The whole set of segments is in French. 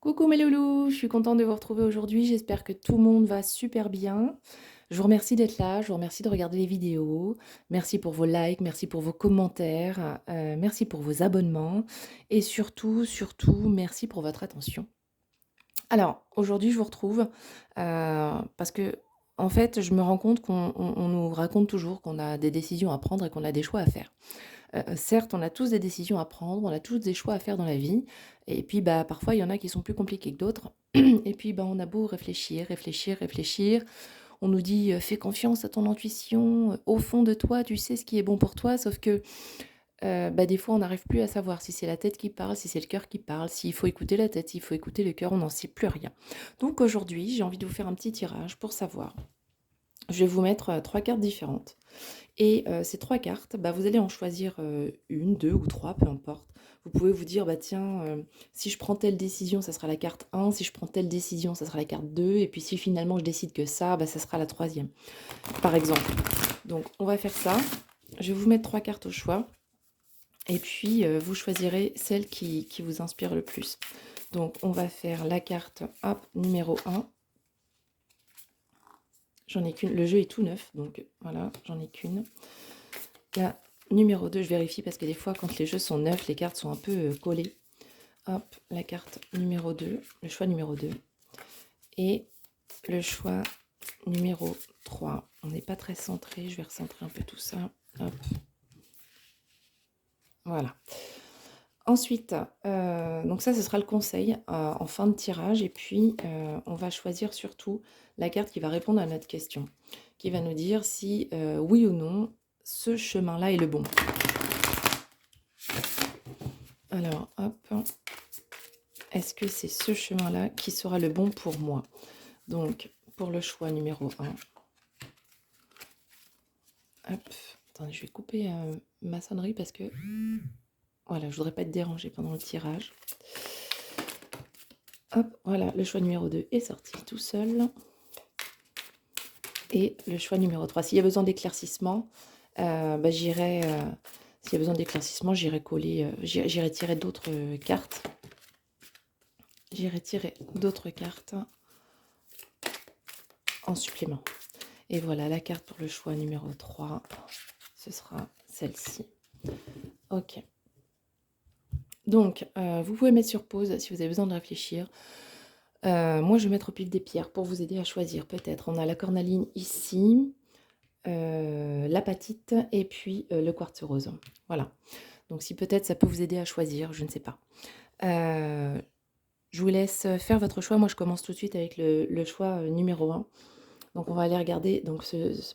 Coucou mes loulous, je suis contente de vous retrouver aujourd'hui, j'espère que tout le monde va super bien. Je vous remercie d'être là, je vous remercie de regarder les vidéos, merci pour vos likes, merci pour vos commentaires, merci pour vos abonnements et surtout, merci pour votre attention. Alors, aujourd'hui, je vous retrouve parce que, en fait, je me rends compte qu'on nous raconte toujours qu'on a des décisions à prendre et qu'on a des choix à faire. Certes, on a tous des décisions à prendre, on a tous des choix à faire dans la vie et puis, bah, parfois, il y en a qui sont plus compliqués que d'autres et puis, bah, on a beau réfléchir, on nous dit: «Fais confiance à ton intuition, au fond de toi, tu sais ce qui est bon pour toi», sauf que, bah, des fois, on n'arrive plus à savoir si c'est la tête qui parle, si c'est le cœur qui parle, s'il faut écouter la tête, s'il faut écouter le cœur, on n'en sait plus rien. Donc aujourd'hui, j'ai envie de vous faire un petit tirage pour savoir. Je vais vous mettre, 3 cartes différentes et ces 3 cartes, bah, vous allez en choisir, 1, 2 ou 3, peu importe. Vous pouvez vous dire: «Bah, tiens, si je prends telle décision, ça sera la carte 1, si je prends telle décision, ça sera la carte 2 et puis si finalement je décide que ça, bah, ça sera la troisième, par exemple. Donc on va faire ça. Je vais vous mettre 3 cartes au choix et puis, vous choisirez celle qui vous inspire le plus. Donc on va faire la carte, hop, numéro 1. J'en ai qu'une, le jeu est tout neuf, donc voilà, j'en ai qu'une. La numéro 2, je vérifie parce que des fois, quand les jeux sont neufs, les cartes sont un peu collées. Hop, la carte numéro 2, le choix numéro 2. Et le choix numéro 3. On n'est pas très centré, je vais recentrer un peu tout ça. Hop, voilà. Ensuite, donc ça, ce sera le conseil en fin de tirage. Et puis, on va choisir surtout la carte qui va répondre à notre question, qui va nous dire si, oui ou non, ce chemin-là est le bon. Alors, hop, est-ce que c'est ce chemin-là qui sera le bon pour moi? Donc, pour le choix numéro 1, hop, attendez, je vais couper ma sonnerie parce que, voilà, je voudrais pas être dérangée pendant le tirage. Hop, voilà, le choix numéro 2 est sorti tout seul. Et le choix numéro 3. S'il y a besoin d'éclaircissement, bah, s'il y a besoin d'éclaircissement, j'irai coller, j'irai tirer d'autres cartes. J'irai tirer d'autres cartes en supplément. Et voilà, la carte pour le choix numéro 3, ce sera celle-ci. Ok. Donc, vous pouvez mettre sur pause si vous avez besoin de réfléchir. Moi, je vais mettre au pif des pierres pour vous aider à choisir. Peut-être, on a la cornaline ici, l'apatite et puis le quartz rose. Voilà. Donc si peut-être ça peut vous aider à choisir, je ne sais pas. Je vous laisse faire votre choix. Moi, je commence tout de suite avec le choix numéro 1. Donc on va aller regarder. Donc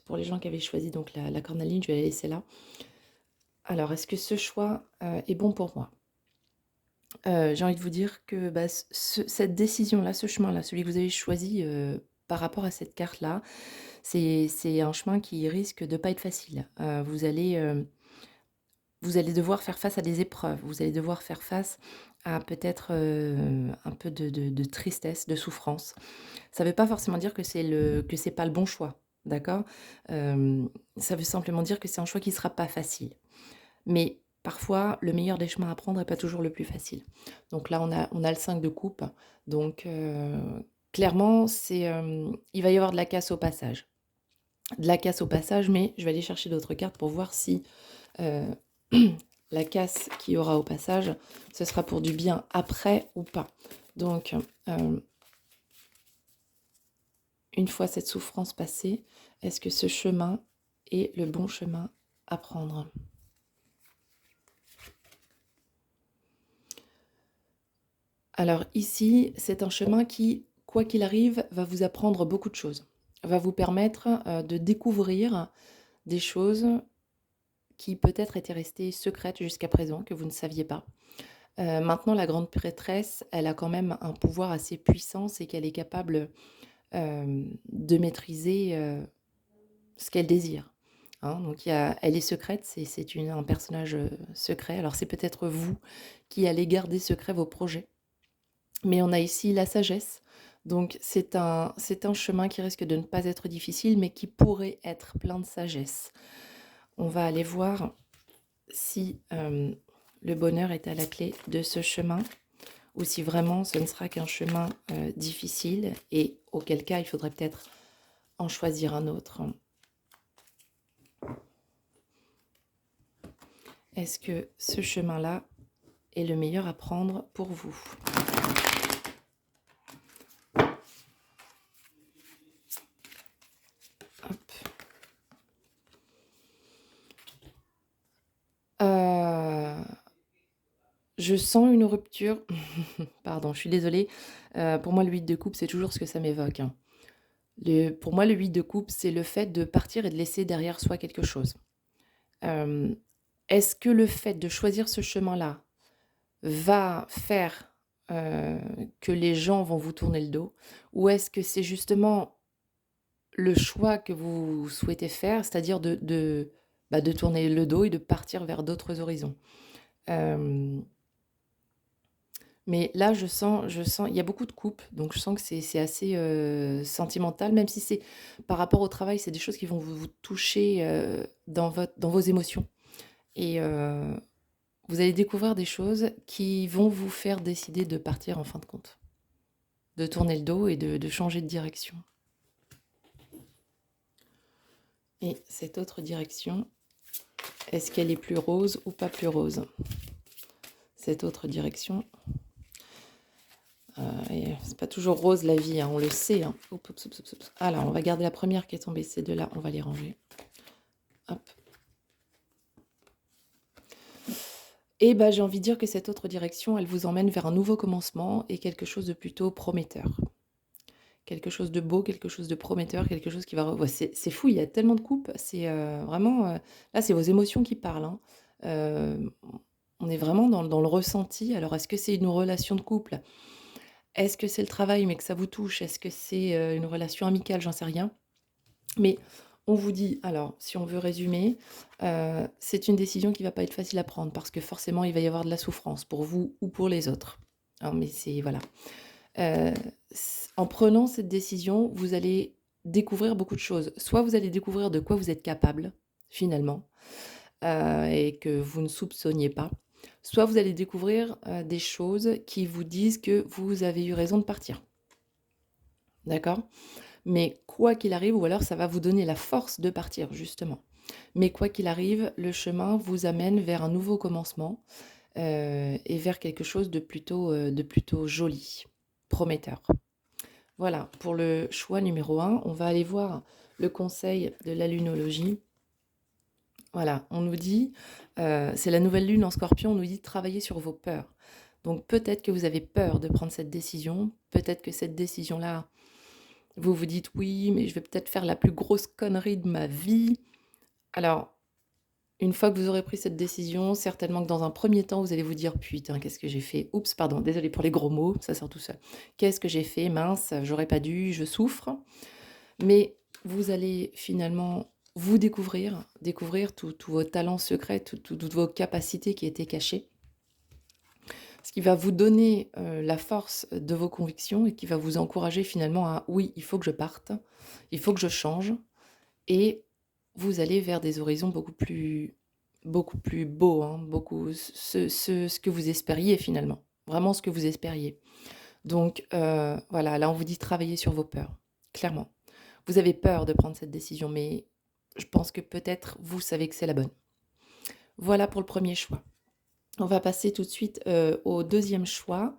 pour les gens qui avaient choisi donc la cornaline, je vais la laisser là. Alors, est-ce que ce choix est bon pour moi? J'ai envie de vous dire que bah, cette décision-là, ce chemin-là, celui que vous avez choisi par rapport à cette carte-là, c'est un chemin qui risque de pas être facile. Vous allez devoir faire face à des épreuves, vous allez devoir faire face à peut-être, un peu de tristesse, de souffrance. Ça ne veut pas forcément dire que c'est pas le bon choix, d'accord? Ça veut simplement dire que c'est un choix qui ne sera pas facile. Mais parfois, le meilleur des chemins à prendre est pas toujours le plus facile. Donc là, on a le 5 de coupe, donc clairement, il va y avoir de la casse au passage. De la casse au passage, mais je vais aller chercher d'autres cartes pour voir si, heu la casse qu'il y aura au passage, ce sera pour du bien après ou pas. Donc, une fois cette souffrance passée, est-ce que ce chemin est le bon chemin à prendre? Alors ici, c'est un chemin qui, quoi qu'il arrive, va vous apprendre beaucoup de choses. Va vous permettre, de découvrir des choses qui peut-être étaient restées secrètes jusqu'à présent, que vous ne saviez pas. Maintenant, la grande prêtresse, elle a quand même un pouvoir assez puissant, c'est qu'elle est capable, de maîtriser, ce qu'elle désire, hein. Donc elle est secrète, c'est un personnage, secret. Alors c'est peut-être vous qui allez garder secret vos projets, mais on a ici la sagesse. Donc c'est un chemin qui risque de ne pas être difficile, mais qui pourrait être plein de sagesse. On va aller voir si, le bonheur est à la clé de ce chemin ou si vraiment ce ne sera qu'un chemin difficile et auquel cas il faudrait peut-être en choisir un autre. Est-ce que ce chemin-là est le meilleur à prendre pour vous? Hop. Je sens une rupture. Pardon, je suis désolée. Pour moi, le 8 de coupe, c'est toujours ce que ça m'évoque, hein. Pour moi, le 8 de coupe, c'est le fait de partir et de laisser derrière soi quelque chose. Hem, Est-ce que le fait de choisir ce chemin-là va faire, que les gens vont vous tourner le dos? Ou est-ce que c'est justement le choix que vous souhaitez faire, c'est-à-dire de tourner le dos et de partir vers d'autres horizons? Hem Mais là, je sens il y a beaucoup de coupes, donc je sens que c'est assez, sentimental, même si c'est par rapport au travail, c'est des choses qui vont vous toucher, dans vos émotions et vous allez découvrir des choses qui vont vous faire décider de partir en fin de compte, de tourner le dos et de changer de direction. Et cette autre direction, est-ce qu'elle est plus rose ou pas plus rose? Cette autre direction, et c'est pas toujours rose la vie, hein, on le sait, hein. Oups, oups, oups, oups, oups. Alors, on va garder la première qui est tombée. Ces deux-là, on va les ranger. Hop. Et bah, j'ai envie de dire que cette autre direction, elle vous emmène vers un nouveau commencement et quelque chose de plutôt prometteur. Quelque chose de beau, quelque chose de prometteur, quelque chose qui va... Ouais, c'est fou, il y a tellement de coupes. C'est vraiment... là, c'est vos émotions qui parlent, hein. Euh, on est vraiment dans le ressenti. Alors, est-ce que c'est une relation de couple? Est-ce que c'est le travail, mais que ça vous touche? Est-ce que c'est une relation amicale? J'en sais rien. Mais on vous dit alors, si on veut résumer, c'est une décision qui va pas être facile à prendre parce que forcément, il va y avoir de la souffrance pour vous ou pour les autres. Hein, mais c'est voilà. En prenant cette décision, vous allez découvrir beaucoup de choses. Soit vous allez découvrir de quoi vous êtes capable, finalement, et que vous ne soupçonniez pas. Soit vous allez découvrir, des choses qui vous disent que vous avez eu raison de partir. D'accord? Mais quoi qu'il arrive, ou alors ça va vous donner la force de partir, justement. Mais quoi qu'il arrive, le chemin vous amène vers un nouveau commencement, et vers quelque chose de plutôt joli, prometteur. Voilà, pour le choix numéro 1, on va aller voir le conseil de la lunologie. Voilà, on nous dit, c'est la nouvelle lune en Scorpion, on nous dit de travailler sur vos peurs. Donc peut-être que vous avez peur de prendre cette décision, peut-être que cette décision-là, vous vous dites: «Oui, mais je vais peut-être faire la plus grosse connerie de ma vie». Alors, une fois que vous aurez pris cette décision, certainement que dans un premier temps, vous allez vous dire: «Putain, qu'est-ce que j'ai fait? Oups, pardon, désolée pour les gros mots, ça sort tout seul. Qu'est-ce que j'ai fait? Mince, j'aurais pas dû, je souffre». Mais vous allez finalement vous découvrir tous vos talents secrets, toutes vos capacités qui étaient cachées. Ce qui va vous donner, la force de vos convictions et qui va vous encourager finalement à: «Oui, il faut que je parte, il faut que je change» et vous allez vers des horizons beaucoup plus beaux, hein, beaucoup ce que vous espériez finalement, vraiment ce que vous espériez. Donc voilà, là on vous dit travailler sur vos peurs, clairement. Vous avez peur de prendre cette décision, mais je pense que peut-être vous savez que c'est la bonne. Voilà pour le premier choix. On va passer tout de suite, au deuxième choix,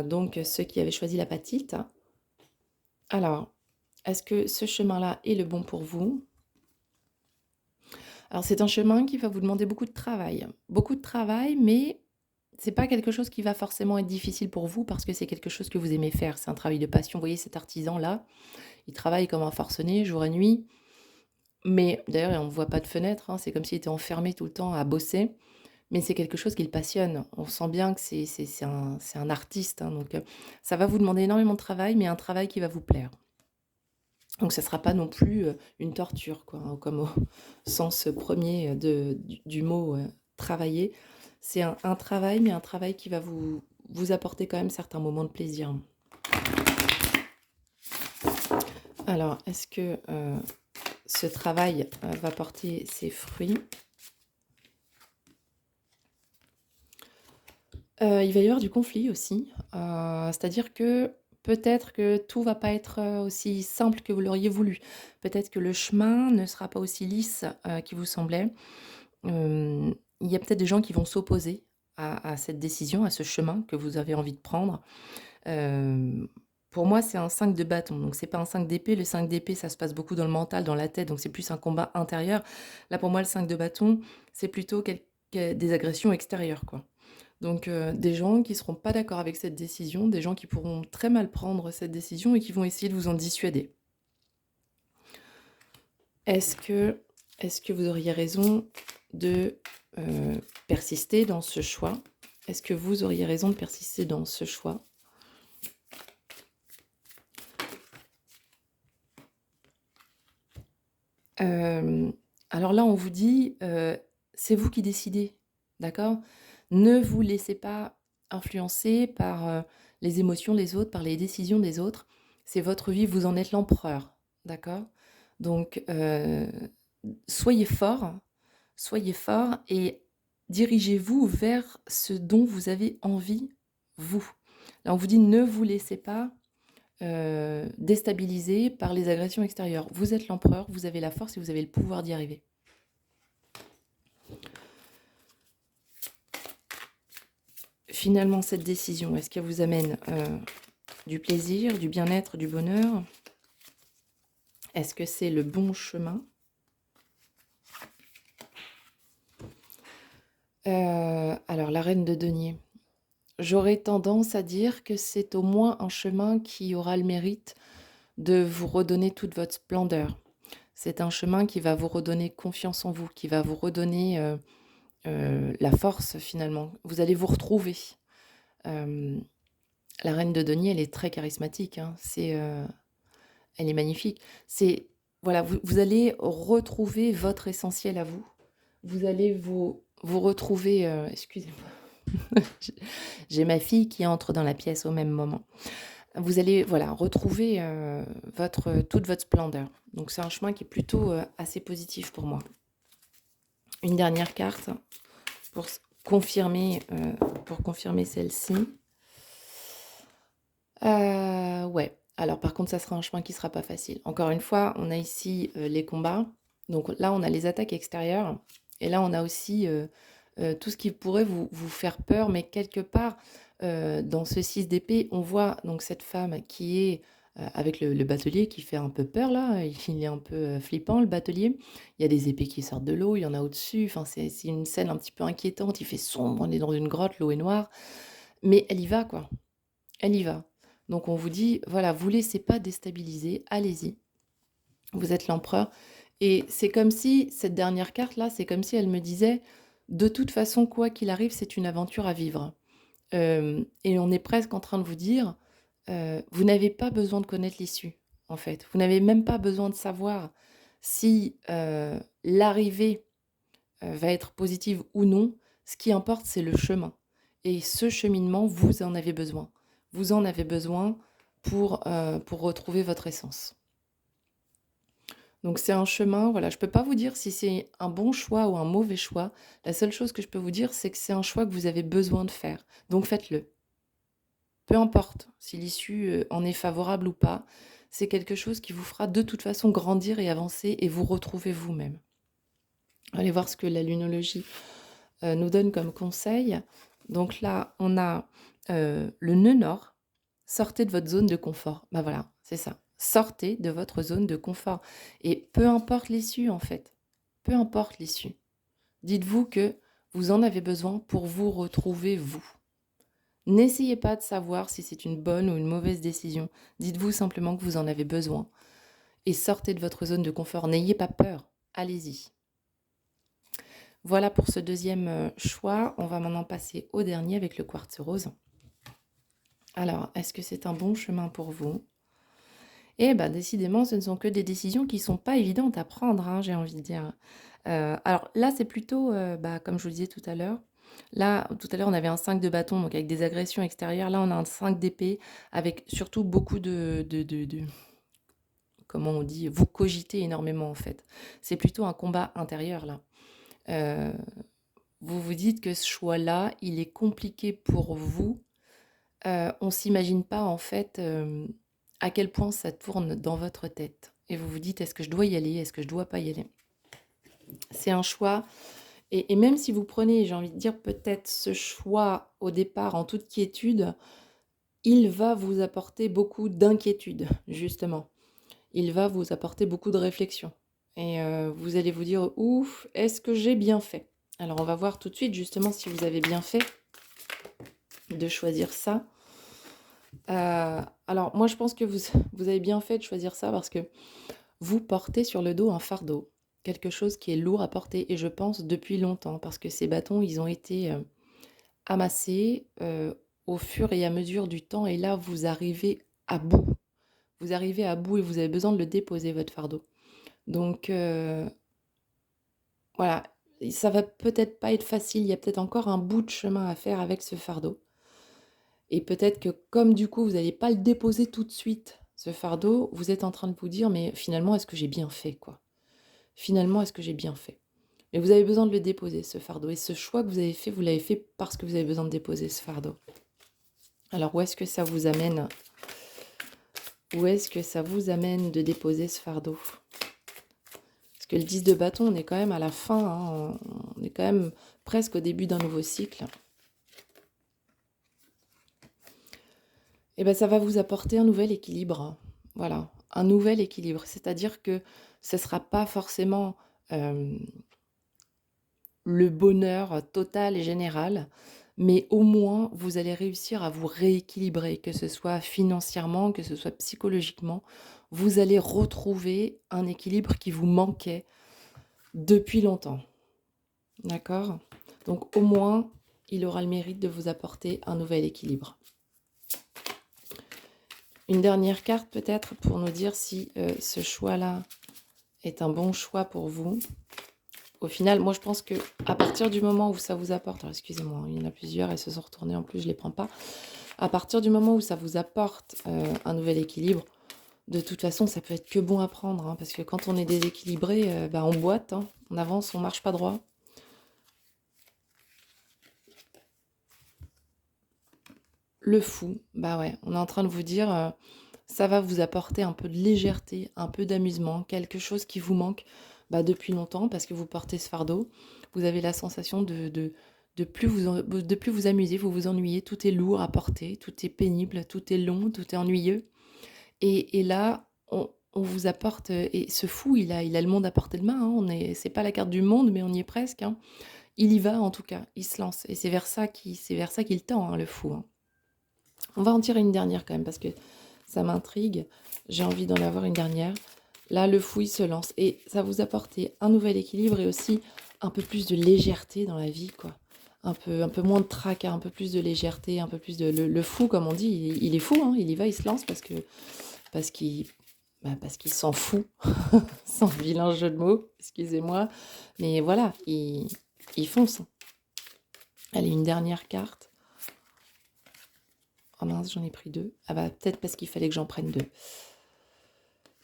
donc ceux qui avaient choisi l'apatite. Alors, est-ce que ce chemin-là est le bon pour vous? Alors c'est un chemin qui va vous demander beaucoup de travail. Beaucoup de travail, mais c'est pas quelque chose qui va forcément être difficile pour vous parce que c'est quelque chose que vous aimez faire. C'est un travail de passion. Vous voyez cet artisan-là, il travaille comme un forcené jour et nuit, mais d'ailleurs on ne voit pas de fenêtre, hein, c'est comme s'il était enfermé tout le temps à bosser, mais c'est quelque chose qui le passionne. On sent bien que c'est un artiste, hein, donc ça va vous demander énormément de travail, mais un travail qui va vous plaire. Donc ça ne sera pas non plus, une torture quoi, hein, comme au sens premier du mot, travailler. C'est un travail, mais un travail qui va vous apporter quand même certains moments de plaisir. Alors, est-ce que, ce travail, va porter ses fruits? Il va y avoir du conflit aussi, c'est-à-dire que peut-être que tout va pas être, aussi simple que vous l'auriez voulu. Peut-être que le chemin ne sera pas aussi lisse, qu'il vous semblait. Hem, il y a peut-être des gens qui vont s'opposer à cette décision, à ce chemin que vous avez envie de prendre. Hem, pour moi, c'est un 5 de bâton, donc c'est pas un 5 d'épée. Le 5 d'épée, ça se passe beaucoup dans le mental, dans la tête, donc c'est plus un combat intérieur. Là, pour moi, le 5 de bâton, c'est plutôt des agressions extérieures, quoi. Donc des gens qui seront pas d'accord avec cette décision, des gens qui pourront très mal prendre cette décision et qui vont essayer de vous en dissuader. Est-ce que est-ce que vous auriez raison de, persister dans ce choix? Est-ce que vous auriez raison de persister dans ce choix? Hem, alors là, on vous dit, c'est vous qui décidez, d'accord? Ne vous laissez pas influencer par, les émotions des autres, par les décisions des autres. C'est votre vie, vous en êtes l'empereur, d'accord? Donc, soyez fort, soyez fort et dirigez-vous vers ce dont vous avez envie, vous. Là, on vous dit: «Ne vous laissez pas déstabilisé par les agressions extérieures. Vous êtes l'empereur, vous avez la force et vous avez le pouvoir d'y arriver. Finalement, cette décision, est-ce qu'elle vous amène du plaisir, du bien-être, du bonheur? Est-ce que c'est le bon chemin? Alors, la reine de denier. J'aurais tendance à dire que c'est au moins un chemin qui aura le mérite de vous redonner toute votre splendeur. C'est un chemin qui va vous redonner confiance en vous, qui va vous redonner la force finalement. Vous allez vous retrouver. Hem, la reine de denier, elle est très charismatique, hein. Elle est magnifique. C'est voilà, vous allez retrouver votre essentiel à vous. Vous allez vous retrouver, excusez-moi, j'ai j'ai ma fille qui entre dans la pièce au même moment. Vous allez, voilà, retrouver, toute votre splendeur. Donc c'est un chemin qui est plutôt, assez positif pour moi. Une dernière carte pour confirmer celle-ci. Ouais. Alors par contre, ça sera un chemin qui sera pas facile. Encore une fois, on a ici, les combats. Donc là, on a les attaques extérieures et là, on a aussi, tout ce qui pourrait vous faire peur. Mais quelque part, dans ce 6 d'épée, on voit donc cette femme qui est, avec le batelier qui fait un peu peur là. Il est un peu, flippant le batelier. Il y a des épées qui sortent de l'eau, il y en a au-dessus. Enfin, c'est une scène un petit peu inquiétante. Il fait sombre, on est dans une grotte, l'eau est noire. Mais elle y va quoi. Elle y va. Donc on vous dit: «Voilà, vous laissez pas déstabiliser, allez-y, vous êtes l'empereur» et c'est comme si cette dernière carte-là, c'est comme si elle me disait: «De toute façon, quoi qu'il arrive, c'est une aventure à vivre». Et on est presque en train de vous dire, vous n'avez pas besoin de connaître l'issue, en fait. Vous n'avez même pas besoin de savoir si, l'arrivée, va être positive ou non. Ce qui importe, c'est le chemin et ce cheminement, vous en avez besoin. Vous en avez besoin pour retrouver votre essence. Donc c'est un chemin, voilà, je peux pas vous dire si c'est un bon choix ou un mauvais choix. La seule chose que je peux vous dire, c'est que c'est un choix que vous avez besoin de faire. Donc faites-le. Peu importe si l'issue, en est favorable ou pas, c'est quelque chose qui vous fera de toute façon grandir et avancer et vous retrouver vous-même. Allez voir ce que la lunologie nous donne comme conseil. Donc là, on a le nœud nord. Sortez de votre zone de confort. Bah voilà, c'est ça. Sortez de votre zone de confort. Et peu importe l'issue, en fait. Peu importe l'issue. Dites-vous que vous en avez besoin pour vous retrouver vous. N'essayez pas de savoir si c'est une bonne ou une mauvaise décision. Dites-vous simplement que vous en avez besoin. Et sortez de votre zone de confort. N'ayez pas peur. Allez-y. Voilà pour ce deuxième choix. On va maintenant passer au dernier avec le quartz rose. Alors, est-ce que c'est un bon chemin pour vous? Eh ben, décidément, ce ne sont que des décisions qui ne sont pas évidentes à prendre, hein, j'ai envie de dire. Alors là, c'est plutôt, comme je vous le disais tout à l'heure, là, tout à l'heure, on avait un 5 de bâton, donc avec des agressions extérieures. Là, on a un 5 d'épée avec surtout beaucoup de comment on dit? Vous cogitez énormément, en fait. C'est plutôt un combat intérieur, là. Heu vous vous dites que ce choix-là, il est compliqué pour vous. On s'imagine pas en fait, à quel point ça tourne dans votre tête et vous vous dites: «Est-ce que je dois y aller? Est-ce que je dois pas y aller?» C'est un choix et même si vous prenez, j'ai envie de dire, peut-être ce choix au départ en toute quiétude, il va vous apporter beaucoup d'inquiétude, justement. Il va vous apporter beaucoup de réflexion et vous allez vous dire: «Ouf, est-ce que j'ai bien fait?» Alors on va voir tout de suite justement si vous avez bien fait de choisir ça. Alors moi je pense que vous avez bien fait de choisir ça parce que vous portez sur le dos un fardeau, quelque chose qui est lourd à porter et je pense depuis longtemps parce que ces bâtons, ils ont été, amassés, au fur et à mesure du temps et là vous arrivez à bout. Vous arrivez à bout et vous avez besoin de le déposer votre fardeau. Donc voilà, et ça va peut-être pas être facile, il y a peut-être encore un bout de chemin à faire avec ce fardeau et peut-être que comme du coup vous n'allez pas le déposer tout de suite, ce fardeau, vous êtes en train de vous dire: «Mais finalement, est-ce que j'ai bien fait, quoi? Finalement, est-ce que j'ai bien fait?» Mais vous avez besoin de le déposer, ce fardeau et ce choix que vous l'avez fait parce que vous avez besoin de déposer ce fardeau. Alors où est-ce que ça vous amène? Où est-ce que ça vous amène de déposer ce fardeau? Parce que le 10 de bâton, on est quand même à la fin, hein, on est quand même presque au début d'un nouveau cycle. Et ben ça va vous apporter un nouvel équilibre. Voilà, un nouvel équilibre. C'est-à-dire que ce ne sera pas forcément le bonheur total et général, mais au moins vous allez réussir à vous rééquilibrer, que ce soit financièrement, que ce soit psychologiquement. Vous allez retrouver un équilibre qui vous manquait depuis longtemps. D'accord? Donc au moins, il aura le mérite de vous apporter un nouvel équilibre. Une dernière carte peut-être pour nous dire si ce choix-là est un bon choix pour vous. Au final, moi je pense que à partir du moment où ça vous apporte, alors excusez-moi, il y en a plusieurs, elles se sont retournées en plus, je ne les prends pas. À partir du moment où ça vous apporte un nouvel équilibre, de toute façon, ça peut être que bon à prendre, hein, parce que quand on est déséquilibré, on boite, hein, on avance, on marche pas droit. Le fou, bah ouais, on est en train de vous dire, ça va vous apporter un peu de légèreté, un peu d'amusement, quelque chose qui vous manque depuis longtemps parce que vous portez ce fardeau. Vous avez la sensation de plus vous amuser, vous vous ennuyez, tout est lourd à porter, tout est pénible, tout est long, tout est ennuyeux. Et là, on vous apporte, et ce fou, il a le monde à portée de main, hein, c'est pas la carte du monde, mais on y est presque, hein. Il y va en tout cas, il se lance et c'est vers ça qu'il tend, hein, le fou, hein. On va en tirer une dernière quand même parce que ça m'intrigue. J'ai envie d'en avoir une dernière. Là, le fou, il se lance et ça vous apporter un nouvel équilibre et aussi un peu plus de légèreté dans la vie, quoi. Un peu moins de tracas, un peu plus de légèreté, un peu plus de... Le fou, comme on dit, il est fou, hein, il y va, il se lance parce qu'il parce qu'il s'en fout, sans vilain jeu de mots, excusez-moi. Mais voilà, il fonce. Allez, une dernière carte. Oh mince, j'en ai pris deux. Ah bah peut-être parce qu'il fallait que j'en prenne deux.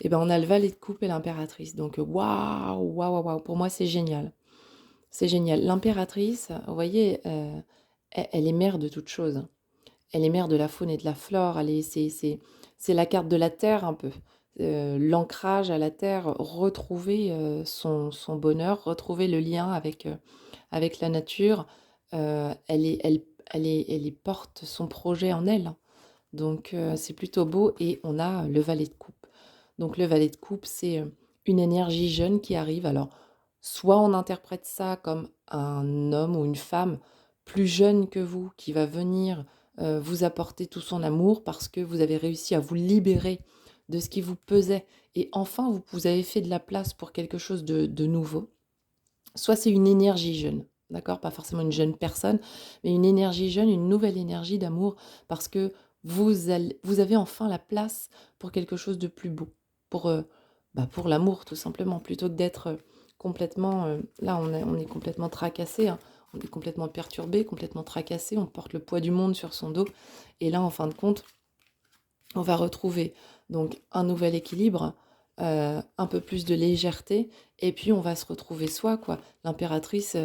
Et ben on a le valet de coupe et l'impératrice. Donc waouh, waouh, waouh, waouh. Pour moi c'est génial. C'est génial. L'impératrice, vous voyez, elle est mère de toutes choses. Elle est mère de la faune et de la flore. C'est la carte de la terre un peu. L'ancrage à la terre, retrouver son bonheur, retrouver le lien avec la nature. Elle porte son projet en elle, hein. Donc c'est plutôt beau et on a le valet de coupe. Donc le valet de coupe, c'est, une énergie jeune qui arrive. Alors, soit on interprète ça comme un homme ou une femme plus jeune que vous qui va venir, vous apporter tout son amour parce que vous avez réussi à vous libérer de ce qui vous pesait et enfin vous avez fait de la place pour quelque chose de nouveau. Soit c'est une énergie jeune, d'accord? Pas forcément une jeune personne, mais une énergie jeune, une nouvelle énergie d'amour parce que vous avez enfin la place pour quelque chose de plus beau, pour, pour l'amour tout simplement, plutôt que d'être, complètement, là on est complètement tracassé, hein, on est complètement perturbé, complètement tracassé, on porte le poids du monde sur son dos et là en fin de compte, on va retrouver donc un nouvel équilibre, un peu plus de légèreté et puis on va se retrouver soi, quoi. L'impératrice,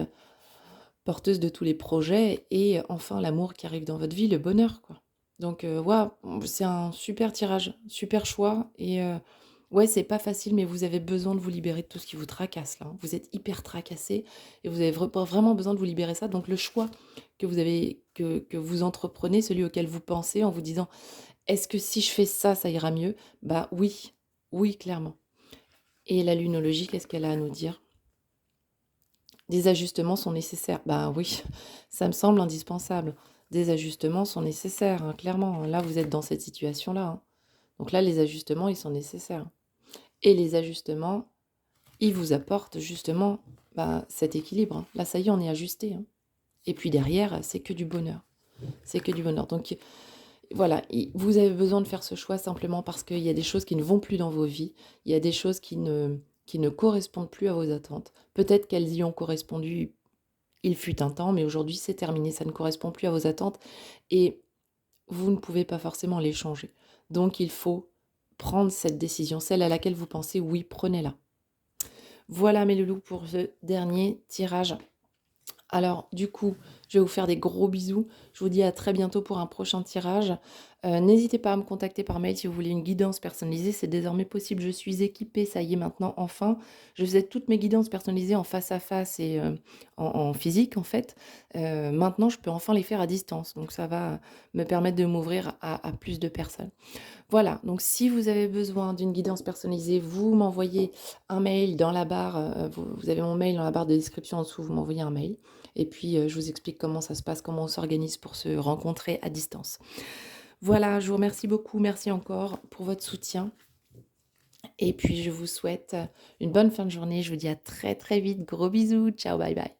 porteuse de tous les projets et enfin l'amour qui arrive dans votre vie, le bonheur, quoi. Donc waouh, c'est un super tirage, super choix et ouais, c'est pas facile, mais vous avez besoin de vous libérer de tout ce qui vous tracasse là, hein. Vous êtes hyper tracassé et vous avez vraiment besoin de vous libérer ça. Donc le choix que vous entreprenez, celui auquel vous pensez en vous disant: «Est-ce que si je fais ça, ça ira mieux?» Bah oui, oui, clairement. Et la lunologie, qu'est-ce qu'elle a à nous dire? Des ajustements sont nécessaires. Bah oui, ça me semble indispensable. Des ajustements sont nécessaires, hein, clairement. Là, vous êtes dans cette situation-là, hein. Donc là, les ajustements, ils sont nécessaires. Et les ajustements, ils vous apportent justement bah, cet équilibre, hein. Là, ça y est, on est ajusté, hein. Et puis derrière, c'est que du bonheur. C'est que du bonheur. Donc voilà, vous avez besoin de faire ce choix simplement parce qu'il y a des choses qui ne vont plus dans vos vies. Il y a des choses qui ne correspondent plus à vos attentes. Peut-être qu'elles y ont correspondu, il fut un temps, mais aujourd'hui c'est terminé, ça ne correspond plus à vos attentes et vous ne pouvez pas forcément les changer. Donc il faut prendre cette décision, celle à laquelle vous pensez, oui, prenez-la. Voilà mes loulous pour ce dernier tirage. Alors du coup, je vais vous faire des gros bisous. Je vous dis à très bientôt pour un prochain tirage. N'hésitez pas à me contacter par mail si vous voulez une guidance personnalisée. C'est désormais possible. Je suis équipée, ça y est maintenant, enfin. Je faisais toutes mes guidances personnalisées en face à face et en physique en fait. Maintenant, je peux enfin les faire à distance. Donc ça va me permettre de m'ouvrir à plus de personnes. Voilà, donc si vous avez besoin d'une guidance personnalisée, vous m'envoyez un mail dans la barre, vous avez mon mail dans la barre de description en dessous, vous m'envoyez un mail et puis, je vous explique comment ça se passe, comment on s'organise pour se rencontrer à distance. Voilà, je vous remercie beaucoup, merci encore pour votre soutien et puis je vous souhaite, une bonne fin de journée. Je vous dis à très, très vite. Gros bisous. Ciao, bye bye.